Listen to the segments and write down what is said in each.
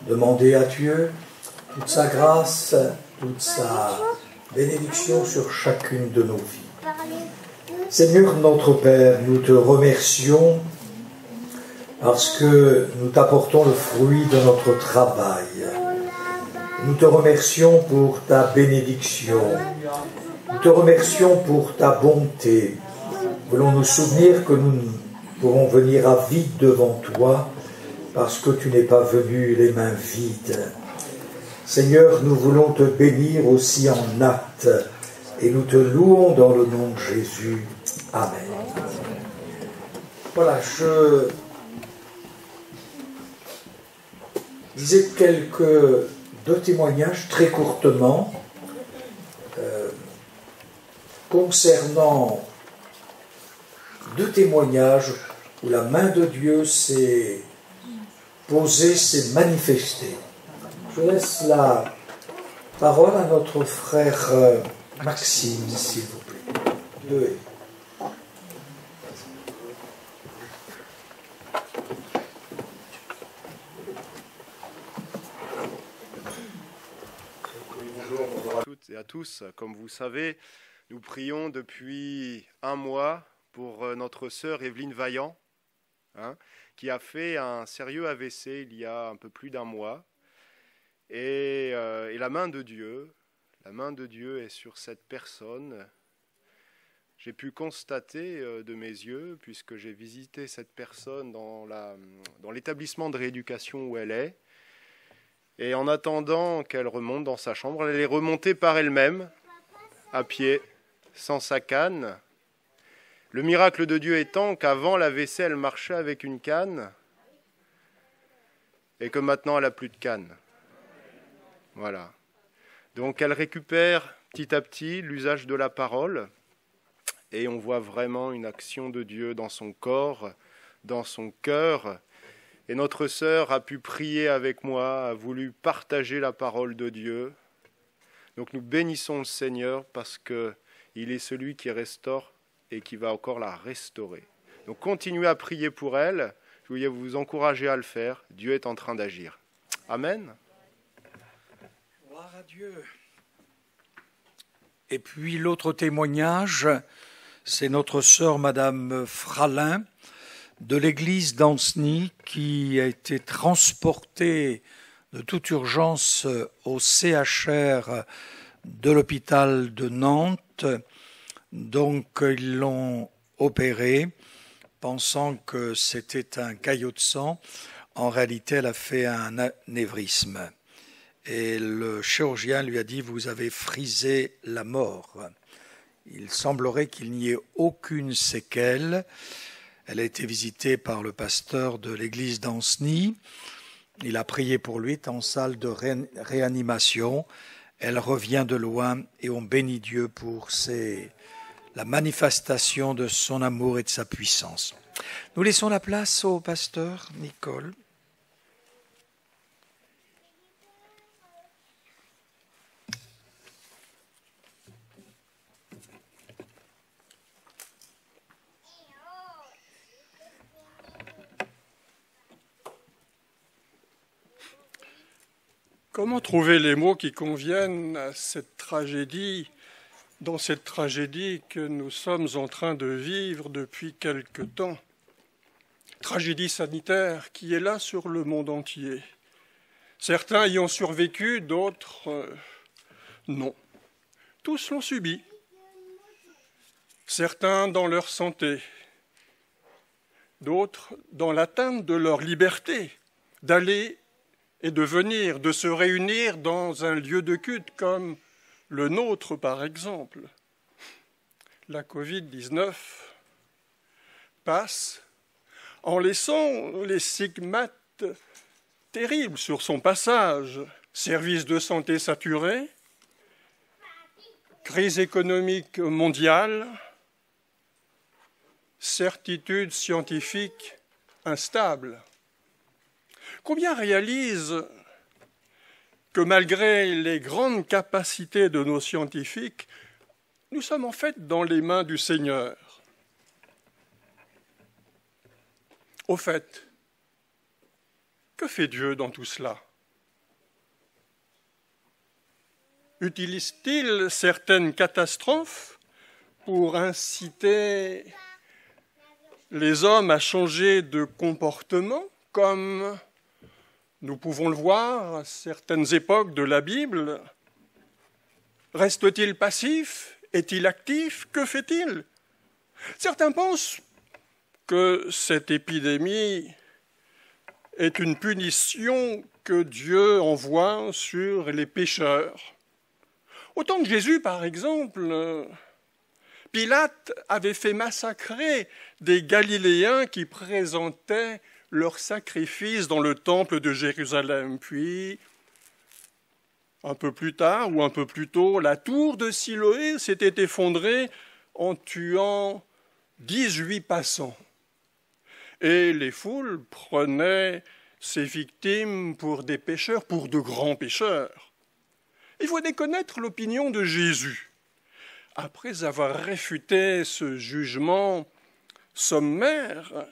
demander à Dieu toute sa grâce, toute sa bénédiction sur chacune de nos vies. Seigneur notre Père, nous te remercions parce que nous t'apportons le fruit de notre travail. Nous te remercions pour ta bénédiction. Nous te remercions pour ta bonté. Voulons nous souvenir que nous pourrons venir à vide devant toi parce que tu n'es pas venu les mains vides. Seigneur, nous voulons te bénir aussi en actes et nous te louons dans le nom de Jésus. Amen. Voilà, je disais deux témoignages très courtement concernant deux témoignages où la main de Dieu s'est posée, s'est manifestée. Je laisse la parole à notre frère Maxime, s'il vous plaît. Bonjour à toutes et à tous. Comme vous savez, nous prions depuis un mois pour notre sœur Evelyne Vaillant, qui a fait un sérieux AVC il y a un peu plus d'un mois. Et la main de Dieu est sur cette personne. J'ai pu constater de mes yeux, puisque j'ai visité cette personne dans l'établissement de rééducation où elle est. Et en attendant qu'elle remonte dans sa chambre, elle est remontée par elle-même, à pied, sans sa canne. Le miracle de Dieu étant qu'avant l'AVC, elle marchait avec une canne, et que maintenant, elle n'a plus de canne. Voilà. Donc, elle récupère petit à petit l'usage de la parole, et on voit vraiment une action de Dieu dans son corps, dans son cœur. Et notre sœur a pu prier avec moi, a voulu partager la parole de Dieu. Donc nous bénissons le Seigneur parce qu'il est celui qui restaure et qui va encore la restaurer. Donc continuez à prier pour elle. Je voulais vous encourager à le faire. Dieu est en train d'agir. Amen. Gloire à Dieu. Et puis l'autre témoignage, c'est notre sœur Madame Fralin, de l'église d'Ancenis, qui a été transportée de toute urgence au CHR de l'hôpital de Nantes. Donc ils l'ont opérée, pensant que c'était un caillot de sang. En réalité, elle a fait un anévrisme. Et le chirurgien lui a dit « Vous avez frisé la mort ». Il semblerait qu'il n'y ait aucune séquelle. Elle a été visitée par le pasteur de l'église d'Ancenis. Il a prié pour lui, est en salle de réanimation. Elle revient de loin et on bénit Dieu pour la manifestation de son amour et de sa puissance. Nous laissons la place au pasteur Nicole. Comment trouver les mots qui conviennent à cette tragédie, dans cette tragédie que nous sommes en train de vivre depuis quelque temps? Tragédie sanitaire qui est là sur le monde entier. Certains y ont survécu, d'autres non. Tous l'ont subi. Certains dans leur santé, d'autres dans l'atteinte de leur liberté d'aller et de venir, de se réunir dans un lieu de culte comme le nôtre, par exemple. La Covid-19 passe en laissant les stigmates terribles sur son passage. Services de santé saturés, crise économique mondiale, certitudes scientifiques instables. Combien réalisent que malgré les grandes capacités de nos scientifiques, nous sommes en fait dans les mains du Seigneur? Au fait, que fait Dieu dans tout cela? Utilise-t-il certaines catastrophes pour inciter les hommes à changer de comportement, comme nous pouvons le voir à certaines époques de la Bible? Reste-t-il passif? Est-il actif? Que fait-il? Certains pensent que cette épidémie est une punition que Dieu envoie sur les pécheurs. Au temps de Jésus, par exemple, Pilate avait fait massacrer des Galiléens qui présentaient leurs sacrifices dans le temple de Jérusalem. Puis, un peu plus tard ou un peu plus tôt, la tour de Siloé s'était effondrée en tuant 18 passants. Et les foules prenaient ces victimes pour des pécheurs, pour de grands pécheurs. Il faut déconnaître l'opinion de Jésus. Après avoir réfuté ce jugement sommaire,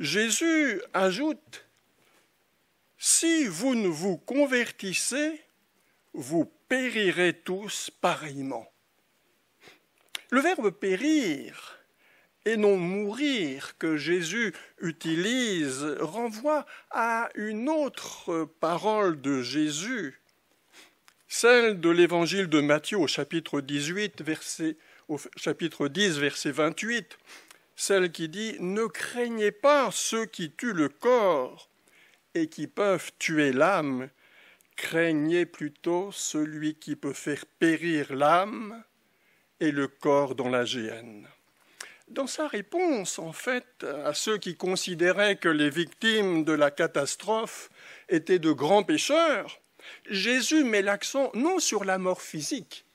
Jésus ajoute « Si vous ne vous convertissez, vous périrez tous pareillement. » Le verbe « périr » et non « mourir » que Jésus utilise renvoie à une autre parole de Jésus, celle de l'évangile de Matthieu au chapitre 10, verset 28, celle qui dit « Ne craignez pas ceux qui tuent le corps et qui peuvent tuer l'âme, craignez plutôt celui qui peut faire périr l'âme et le corps dans la géhenne. » Dans sa réponse, en fait, à ceux qui considéraient que les victimes de la catastrophe étaient de grands pécheurs, Jésus met l'accent non sur la mort physique,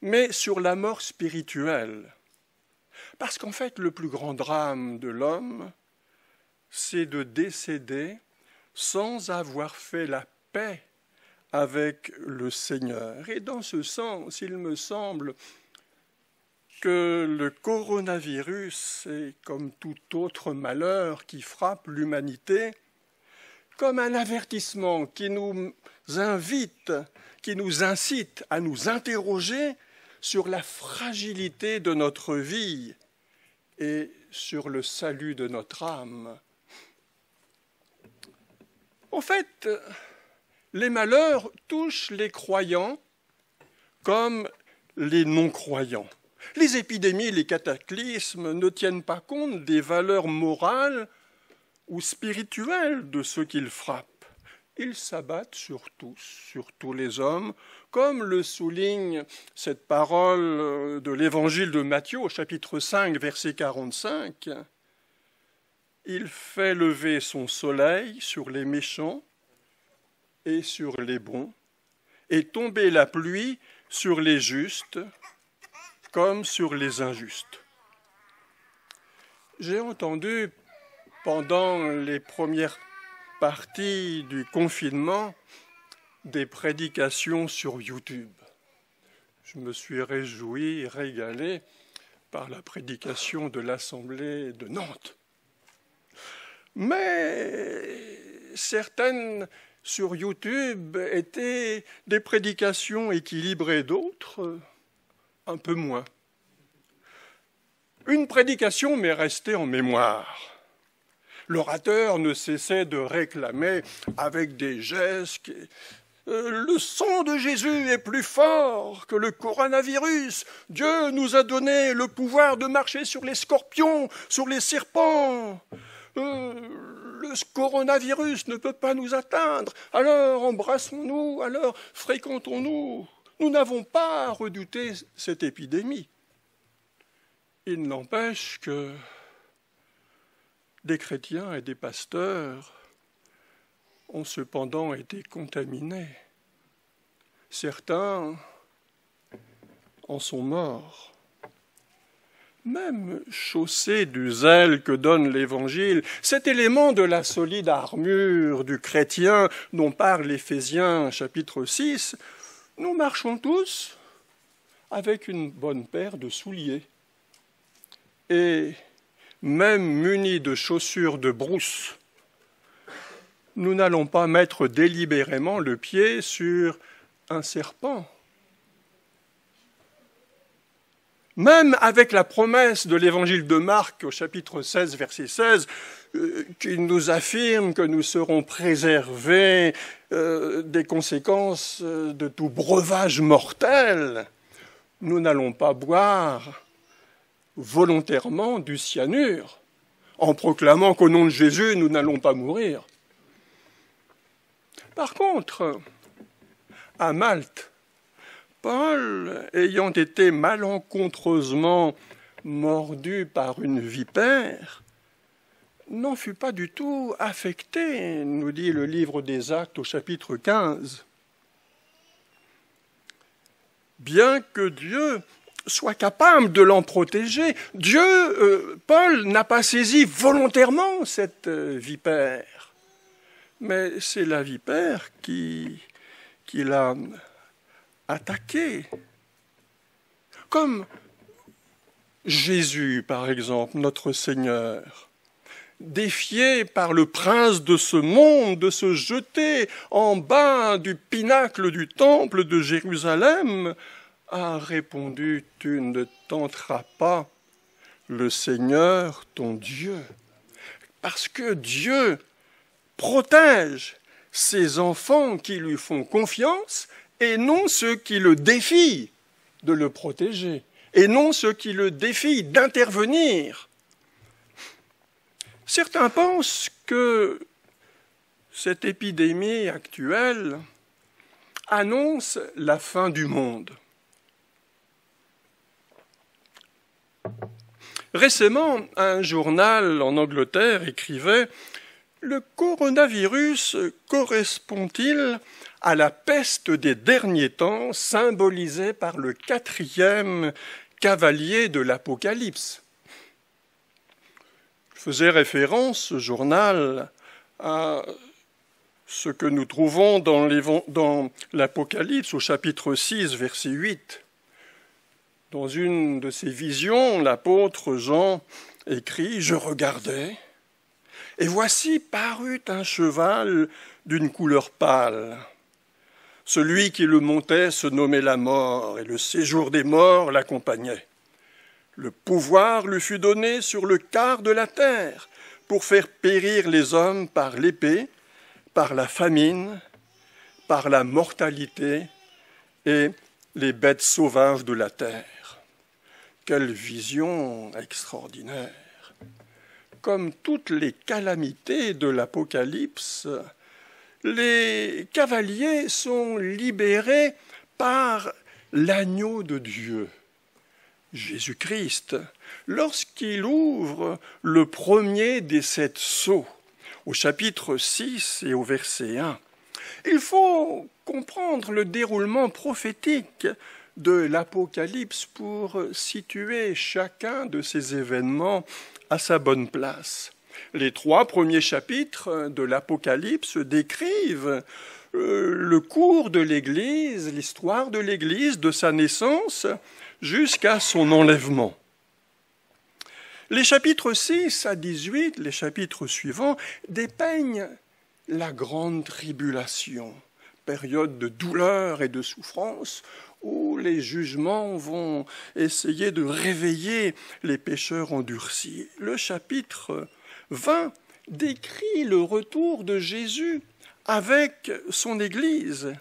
mais sur la mort spirituelle. Parce qu'en fait, le plus grand drame de l'homme, c'est de décéder sans avoir fait la paix avec le Seigneur. Et dans ce sens, il me semble que le coronavirus est comme tout autre malheur qui frappe l'humanité, comme un avertissement qui nous invite, qui nous incite à nous interroger sur la fragilité de notre vie et sur le salut de notre âme. En fait, les malheurs touchent les croyants comme les non-croyants. Les épidémies, les cataclysmes ne tiennent pas compte des valeurs morales ou spirituelles de ceux qu'ils frappent. Ils s'abattent sur tous les hommes, comme le souligne cette parole de l'évangile de Matthieu au chapitre 5, verset 45. Il fait lever son soleil sur les méchants et sur les bons, et tomber la pluie sur les justes comme sur les injustes. J'ai entendu pendant les premières parties du confinement des prédications sur YouTube. Je me suis réjoui, régalé par la prédication de l'Assemblée de Nantes. Mais certaines sur YouTube étaient des prédications équilibrées, d'autres un peu moins. Une prédication m'est restée en mémoire. L'orateur ne cessait de réclamer avec des gestes le sang de Jésus est plus fort que le coronavirus. Dieu nous a donné le pouvoir de marcher sur les scorpions, sur les serpents. Le coronavirus ne peut pas nous atteindre. Alors embrassons-nous, alors fréquentons-nous. Nous n'avons pas à redouter cette épidémie. Il n'empêche que des chrétiens et des pasteurs ont cependant été contaminés. Certains en sont morts. Même chaussés du zèle que donne l'Évangile, cet élément de la solide armure du chrétien dont parle Éphésiens chapitre 6, nous marchons tous avec une bonne paire de souliers. Et même munis de chaussures de brousse, nous n'allons pas mettre délibérément le pied sur un serpent. Même avec la promesse de l'évangile de Marc au chapitre 16, verset 16, qui nous affirme que nous serons préservés des conséquences de tout breuvage mortel, nous n'allons pas boire volontairement du cyanure en proclamant qu'au nom de Jésus, nous n'allons pas mourir. Par contre, à Malte, Paul, ayant été malencontreusement mordu par une vipère, n'en fut pas du tout affecté, nous dit le livre des Actes au chapitre 15. Bien que Dieu soit capable de l'en protéger, Paul n'a pas saisi volontairement cette vipère, mais c'est la vipère qui l'a attaqué. Comme Jésus, par exemple, notre Seigneur, défié par le prince de ce monde de se jeter en bas du pinacle du temple de Jérusalem, a répondu « Tu ne tenteras pas le Seigneur ton Dieu ». Parce que Dieu protège ses enfants qui lui font confiance et non ceux qui le défient de le protéger, et non ceux qui le défient d'intervenir. Certains pensent que cette épidémie actuelle annonce la fin du monde. Récemment, un journal en Angleterre écrivait « Le coronavirus correspond-il à la peste des derniers temps symbolisée par le 4e cavalier de l'Apocalypse ?» Faisait référence, ce journal, à ce que nous trouvons dans l'Apocalypse au chapitre 6, verset 8. Dans une de ses visions, l'apôtre Jean écrit « Je regardais, et voici parut un cheval d'une couleur pâle. Celui qui le montait se nommait la mort, et le séjour des morts l'accompagnait. Le pouvoir lui fut donné sur le quart de la terre pour faire périr les hommes par l'épée, par la famine, par la mortalité et les bêtes sauvages de la terre. » Quelle vision extraordinaire! Comme toutes les calamités de l'Apocalypse, les cavaliers sont libérés par l'agneau de Dieu, Jésus-Christ, lorsqu'il ouvre le premier des 7 sceaux, au chapitre 6 et au verset 1. Il faut comprendre le déroulement prophétique de l'Apocalypse pour situer chacun de ces événements à sa bonne place. Les 3 premiers chapitres de l'Apocalypse décrivent le cours de l'Église, l'histoire de l'Église, de sa naissance jusqu'à son enlèvement. Les chapitres 6 à 18, les chapitres suivants, dépeignent la grande tribulation, période de douleur et de souffrance, où les jugements vont essayer de réveiller les pécheurs endurcis. Le chapitre 20 décrit le retour de Jésus avec son Église.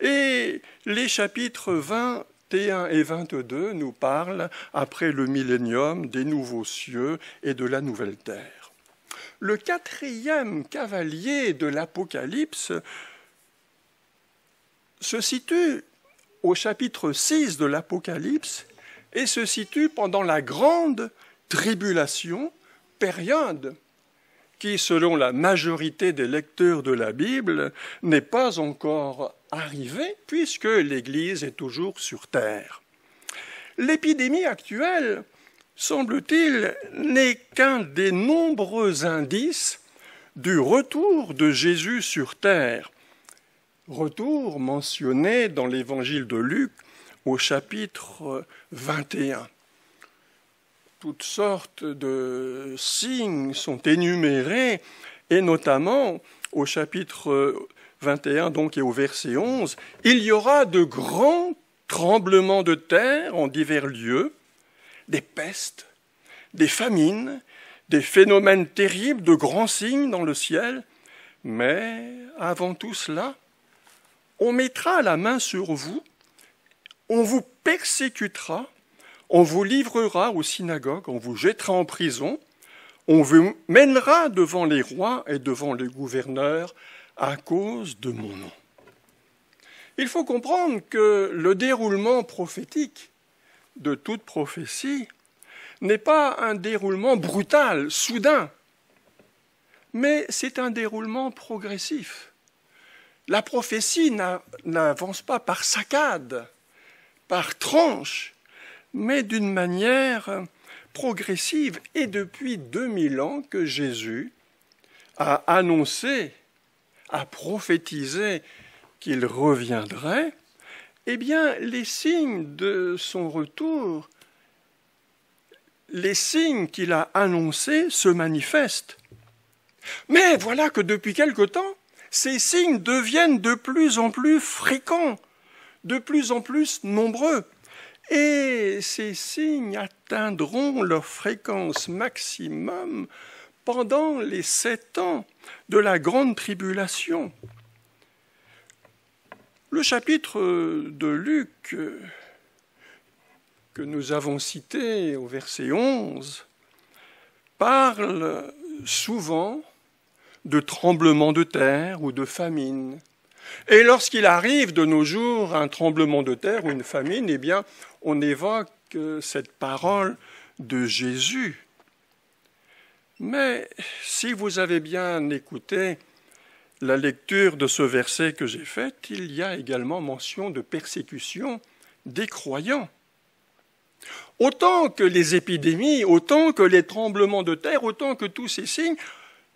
Et les chapitres 21 et 22 nous parlent, après le millénium, des nouveaux cieux et de la nouvelle terre. Le 4e cavalier de l'Apocalypse se situe au chapitre 6 de l'Apocalypse et se situe pendant la grande tribulation, période qui, selon la majorité des lecteurs de la Bible, n'est pas encore arrivée puisque l'Église est toujours sur terre. L'épidémie actuelle, semble-t-il, n'est qu'un des nombreux indices du retour de Jésus sur terre, retour mentionné dans l'évangile de Luc au chapitre 21. Toutes sortes de signes sont énumérés, et notamment au chapitre 21 donc et au verset 11, « Il y aura de grands tremblements de terre en divers lieux, des pestes, des famines, des phénomènes terribles, de grands signes dans le ciel. Mais avant tout cela, on mettra la main sur vous, on vous persécutera, on vous livrera aux synagogues, on vous jettera en prison, on vous mènera devant les rois et devant les gouverneurs à cause de mon nom. » Il faut comprendre que le déroulement prophétique de toute prophétie n'est pas un déroulement brutal, soudain, mais c'est un déroulement progressif. La prophétie n'avance pas par saccades, par tranches, mais d'une manière progressive. Et depuis 2000 ans que Jésus a annoncé, a prophétisé qu'il reviendrait, eh bien, les signes de son retour, les signes qu'il a annoncés se manifestent. Mais voilà que depuis quelque temps, ces signes deviennent de plus en plus fréquents, de plus en plus nombreux. Et ces signes atteindront leur fréquence maximum pendant les 7 ans de la grande tribulation. Le chapitre de Luc que nous avons cité au verset 11 parle souvent de tremblements de terre ou de famine. Et lorsqu'il arrive de nos jours un tremblement de terre ou une famine, eh bien, on évoque cette parole de Jésus. Mais si vous avez bien écouté la lecture de ce verset que j'ai faite, il y a également mention de persécution des croyants. Autant que les épidémies, autant que les tremblements de terre, autant que tous ces signes,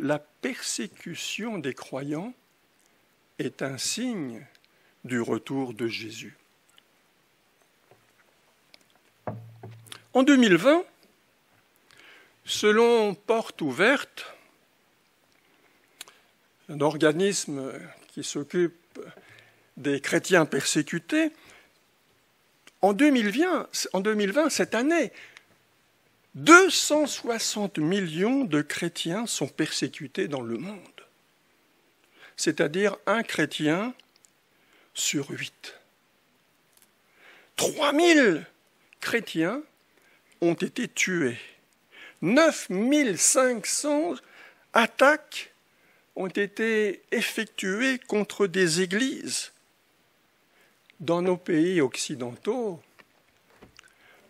la persécution des croyants est un signe du retour de Jésus. En 2020, selon Portes Ouvertes, un organisme qui s'occupe des chrétiens persécutés, en 2020, cette année, 260 millions de chrétiens sont persécutés dans le monde. C'est-à-dire un chrétien sur 8. 3000 chrétiens ont été tués. 9500 attaques ont été effectuées contre des églises. Dans nos pays occidentaux,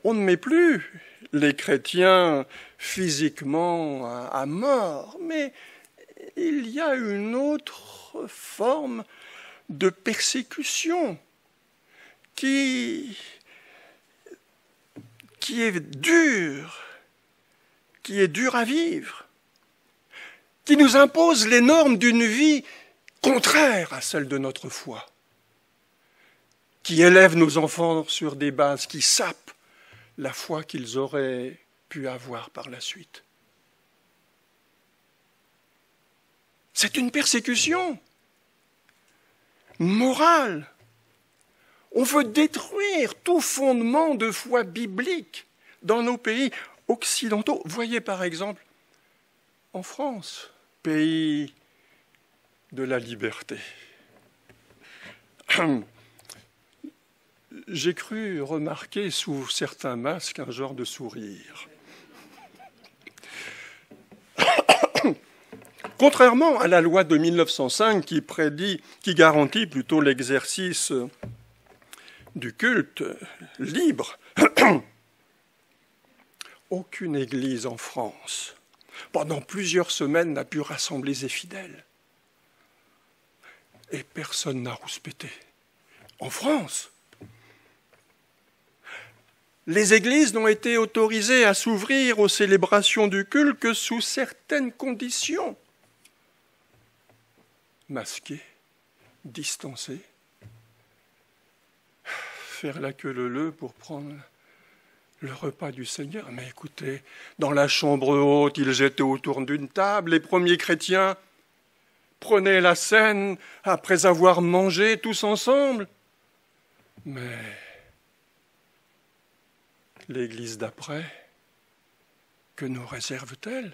on ne met plus les chrétiens physiquement à mort, mais il y a une autre forme de persécution qui est dure à vivre, qui nous impose les normes d'une vie contraire à celle de notre foi, qui élève nos enfants sur des bases qui sapent la foi qu'ils auraient pu avoir par la suite. C'est une persécution morale. On veut détruire tout fondement de foi biblique dans nos pays occidentaux. Voyez par exemple en France, pays de la liberté. J'ai cru remarquer sous certains masques un genre de sourire. Contrairement à la loi de 1905 qui garantit plutôt l'exercice du culte libre, aucune église en France, pendant plusieurs semaines, n'a pu rassembler ses fidèles. Et personne n'a rouspété. En France, les églises n'ont été autorisées à s'ouvrir aux célébrations du culte que sous certaines conditions. Masqués, distancés, faire la queue leu pour prendre le repas du Seigneur. Mais écoutez, dans la chambre haute, ils étaient autour d'une table, les premiers chrétiens, prenaient la scène après avoir mangé tous ensemble. Mais l'Église d'après, que nous réserve-t-elle?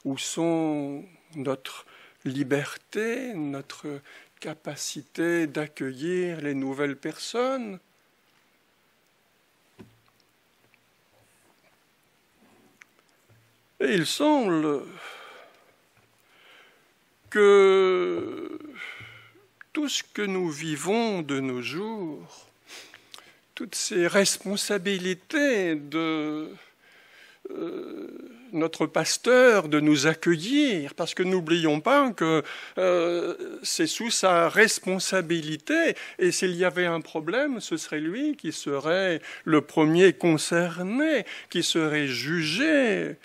Où sont notre liberté, notre capacité d'accueillir les nouvelles personnes? Et il semble que tout ce que nous vivons de nos jours, toutes ces responsabilités de notre pasteur de nous accueillir, parce que n'oublions pas que c'est sous sa responsabilité, et s'il y avait un problème, ce serait lui qui serait le premier concerné, qui serait jugé.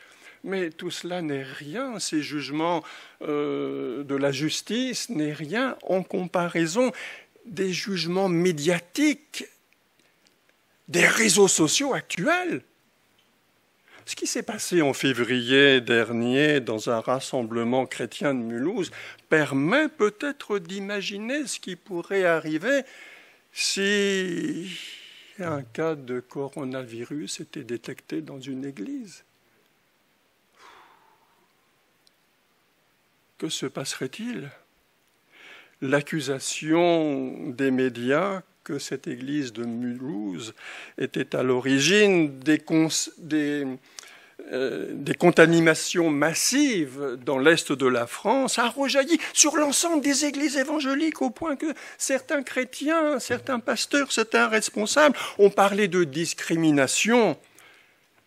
Mais tout cela n'est rien, ces jugements de la justice n'est rien en comparaison des jugements médiatiques des réseaux sociaux actuels. Ce qui s'est passé en février dernier dans un rassemblement chrétien de Mulhouse permet peut-être d'imaginer ce qui pourrait arriver si un cas de coronavirus était détecté dans une église. Que se passerait-il? L'accusation des médias que cette église de Mulhouse était à l'origine des contaminations massives dans l'est de la France a rejailli sur l'ensemble des églises évangéliques au point que certains chrétiens, certains pasteurs, certains responsables ont parlé de discrimination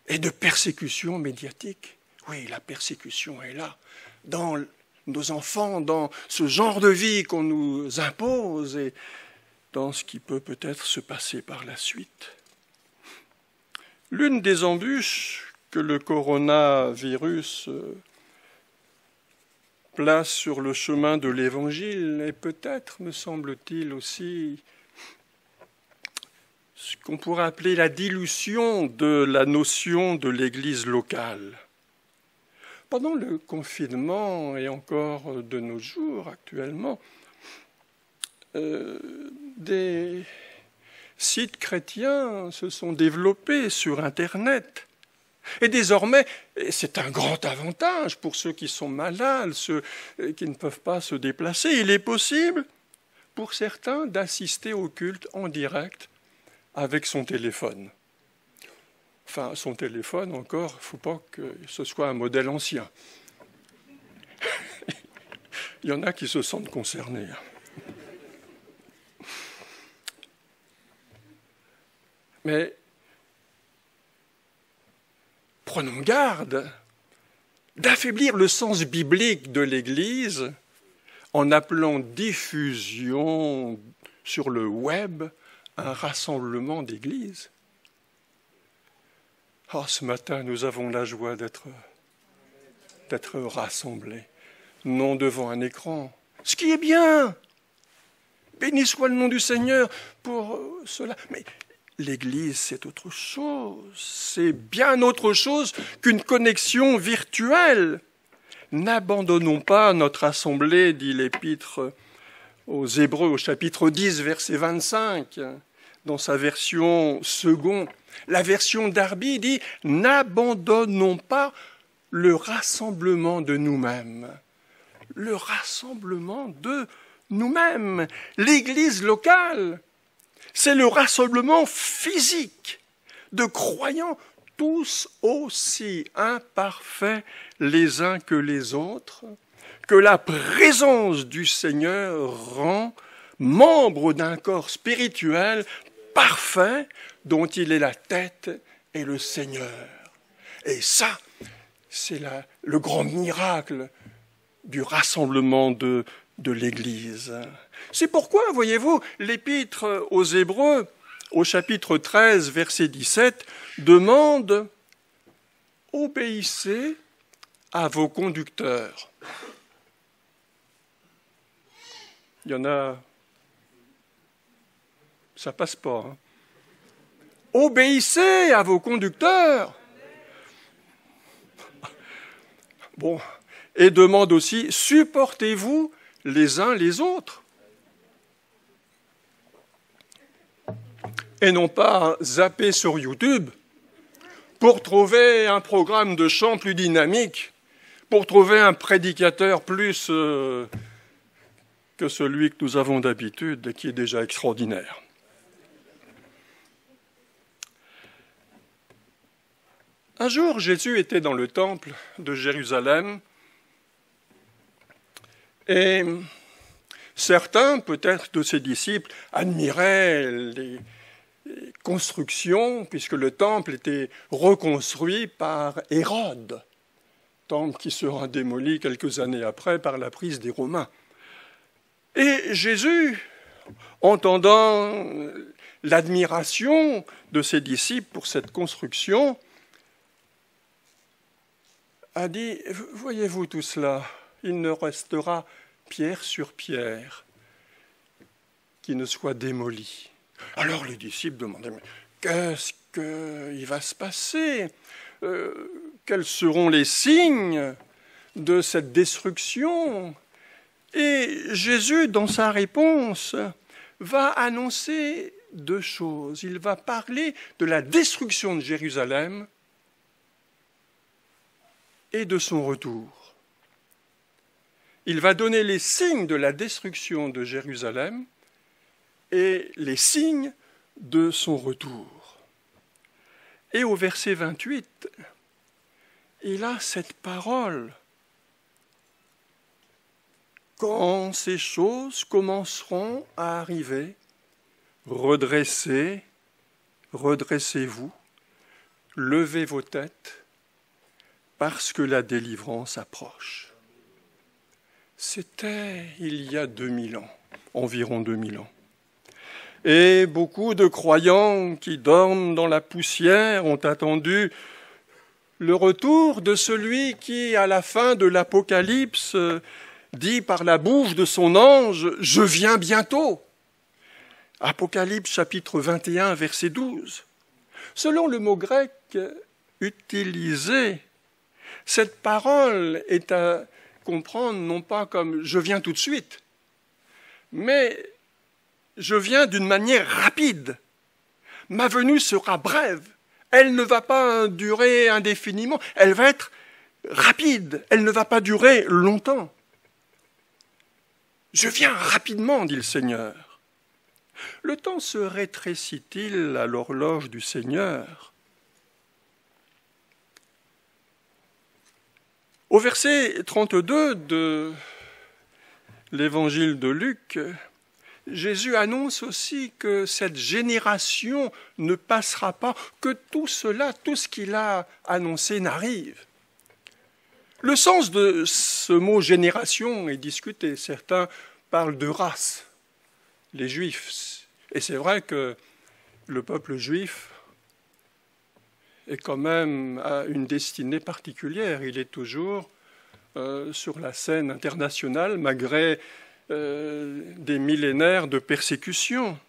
et de persécution médiatique. Oui, la persécution est là, dans nos enfants, dans ce genre de vie qu'on nous impose et dans ce qui peut peut-être se passer par la suite. L'une des embûches que le coronavirus place sur le chemin de l'Évangile est peut-être, me semble-t-il, aussi ce qu'on pourrait appeler la dilution de la notion de l'Église locale. Pendant le confinement et encore de nos jours actuellement, des sites chrétiens se sont développés sur Internet. Et désormais, c'est un grand avantage pour ceux qui sont malades, ceux qui ne peuvent pas se déplacer. Il est possible pour certains d'assister au culte en direct avec son téléphone. Enfin, son téléphone encore, il ne faut pas que ce soit un modèle ancien. Il y en a qui se sentent concernés. Mais prenons garde d'affaiblir le sens biblique de l'Église en appelant diffusion sur le web un rassemblement d'églises. Oh, ce matin, nous avons la joie d'être rassemblés, non devant un écran. Ce qui est bien. Béni soit le nom du Seigneur pour cela. Mais l'Église, c'est autre chose. C'est bien autre chose qu'une connexion virtuelle. N'abandonnons pas notre assemblée, dit l'Épître aux Hébreux, au chapitre 10, verset 25, dans sa version seconde. La version d'Arby dit « N'abandonnons pas le rassemblement de nous-mêmes. » Le rassemblement de nous-mêmes. L'Église locale, c'est le rassemblement physique de croyants tous aussi imparfaits les uns que les autres, que la présence du Seigneur rend membres d'un corps spirituel parfait dont il est la tête et le Seigneur. Et ça, c'est le grand miracle du rassemblement de l'Église. C'est pourquoi, voyez-vous, l'Épître aux Hébreux, au chapitre 13, verset 17, demande « Obéissez à vos conducteurs ». Il y en a, ça passe pas. Hein. Obéissez à vos conducteurs. Bon, et demande aussi « Supportez-vous les uns les autres ?» Et non pas zapper sur YouTube pour trouver un programme de chant plus dynamique, pour trouver un prédicateur plus que celui que nous avons d'habitude et qui est déjà extraordinaire. Un jour, Jésus était dans le temple de Jérusalem et certains, peut-être de ses disciples, admiraient les constructions, puisque le temple était reconstruit par Hérode, temple qui sera démoli quelques années après par la prise des Romains. Et Jésus, entendant l'admiration de ses disciples pour cette construction, a dit « Voyez-vous tout cela, il ne restera pierre sur pierre qui ne soit démoli. » Alors les disciples demandaient « Mais qu'est-ce qu'il va se passer ? Quels seront les signes de cette destruction ?» Et Jésus, dans sa réponse, va annoncer deux choses. Il va parler de la destruction de Jérusalem et de son retour. Il va donner les signes de la destruction de Jérusalem et les signes de son retour. Et au verset 28, il a cette parole. Quand ces choses commenceront à arriver, redressez, redressez-vous, levez vos têtes, parce que la délivrance approche. C'était il y a 2000 ans, environ 2000 ans. Et beaucoup de croyants qui dorment dans la poussière ont attendu le retour de celui qui, à la fin de l'Apocalypse, dit par la bouche de son ange « Je viens bientôt ». Apocalypse chapitre 21, verset 12. Selon le mot grec utilisé, cette parole est à comprendre non pas comme « je viens tout de suite », mais « je viens d'une manière rapide ». Ma venue sera brève, elle ne va pas durer indéfiniment, elle va être rapide, elle ne va pas durer longtemps. « Je viens rapidement », dit le Seigneur. Le temps se rétrécit-il à l'horloge du Seigneur ? Au verset 32 de l'évangile de Luc, Jésus annonce aussi que cette génération ne passera pas, que tout cela, tout ce qu'il a annoncé n'arrive. Le sens de ce mot « génération » est discuté. Certains parlent de race, les Juifs. Et c'est vrai que le peuple juif est quand même à une destinée particulière. Il est toujours sur la scène internationale, malgré des millénaires de persécution.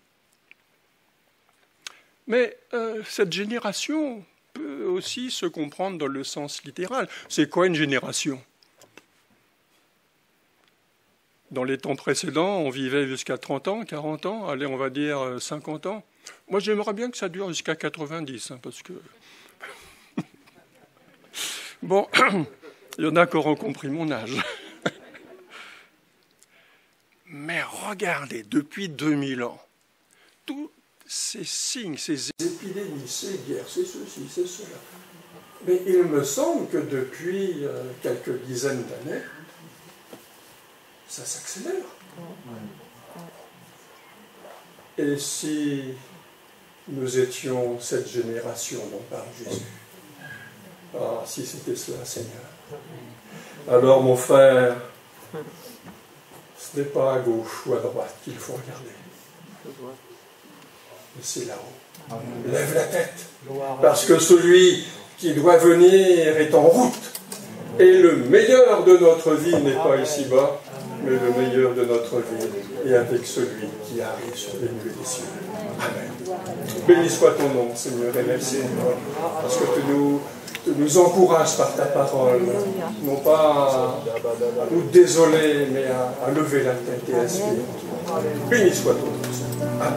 Mais cette génération peut aussi se comprendre dans le sens littéral. C'est quoi une génération ? Dans les temps précédents, on vivait jusqu'à 30 ans, 40 ans, allez, on va dire 50 ans. Moi, j'aimerais bien que ça dure jusqu'à 90, parce que... Bon, il y en a qui auront compris mon âge. Mais regardez, depuis 2000 ans, tous ces signes, ces épidémies, ces guerres, c'est ceci, c'est cela. Mais il me semble que depuis quelques dizaines d'années, ça s'accélère. Et si nous étions cette génération dont parle Jésus, ah, si c'était cela, Seigneur. Alors, mon frère, ce n'est pas à gauche ou à droite qu'il faut regarder. Mais c'est là-haut. Lève la tête. Parce que celui qui doit venir est en route. Et le meilleur de notre vie n'est pas ici-bas, mais le meilleur de notre vie est avec celui qui arrive sur les nuées des cieux. Amen. Béni soit ton nom, Seigneur, et merci parce que tu nous nous encourages par ta parole, non pas à nous désoler, mais à lever la tête et à aspirer. Béni soit ton nom. Amen.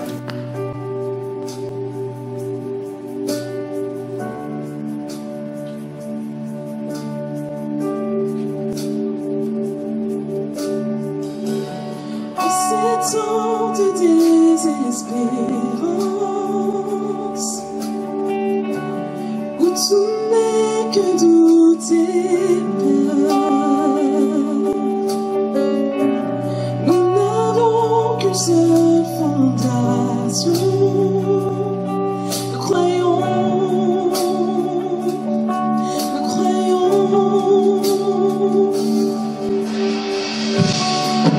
Tant de désespérance, où tout n'est que doute et peur, nous n'avons qu'une seule fondation, nous croyons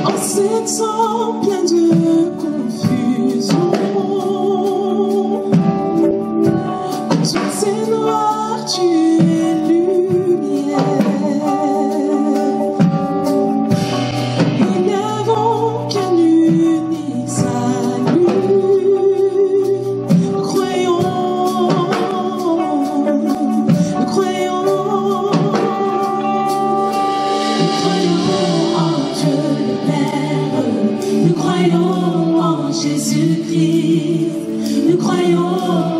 en ces temps pleins de confusion, toutes ces noirs tu es lumière. Nous n'avons qu'un unique salut. Nous croyons en Dieu le Père. Nous croyons en Jésus-Christ, nous croyons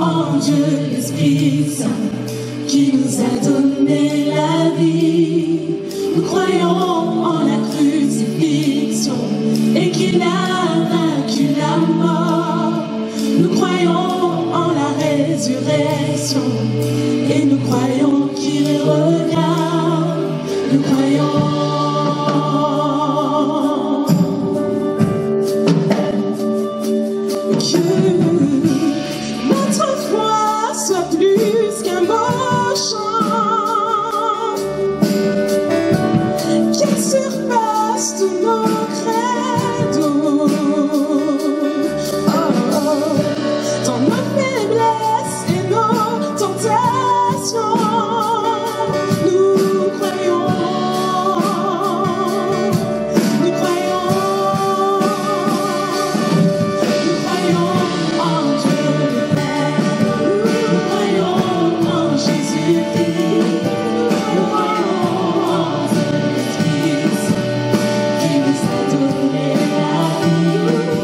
en Dieu l'Esprit Saint qui nous a donné la vie. Nous croyons en la crucifixion et qu'il a vaincu la mort. Nous croyons en la résurrection et nous croyons qu'il revient. Nous croyons notre foi soit plus qu'un beau chant, qu'elle surpasse tous nos credos. Dans nos faiblesses et nos tentations, nous croyons en Dieu le Père, nous croyons en Jésus-Christ, nous croyons en Dieu l'Esprit Saint qui nous a donné la vie.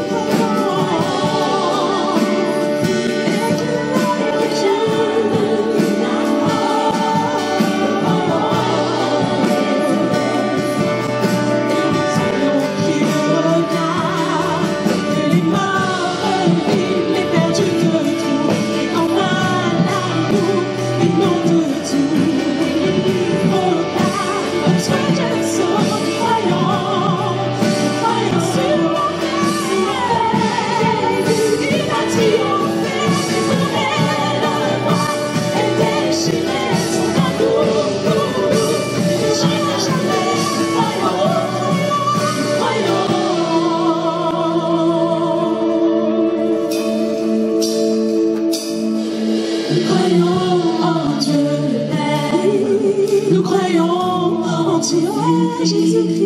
Nous croyons en Dieu le Père, nous croyons en Dieu Jésus.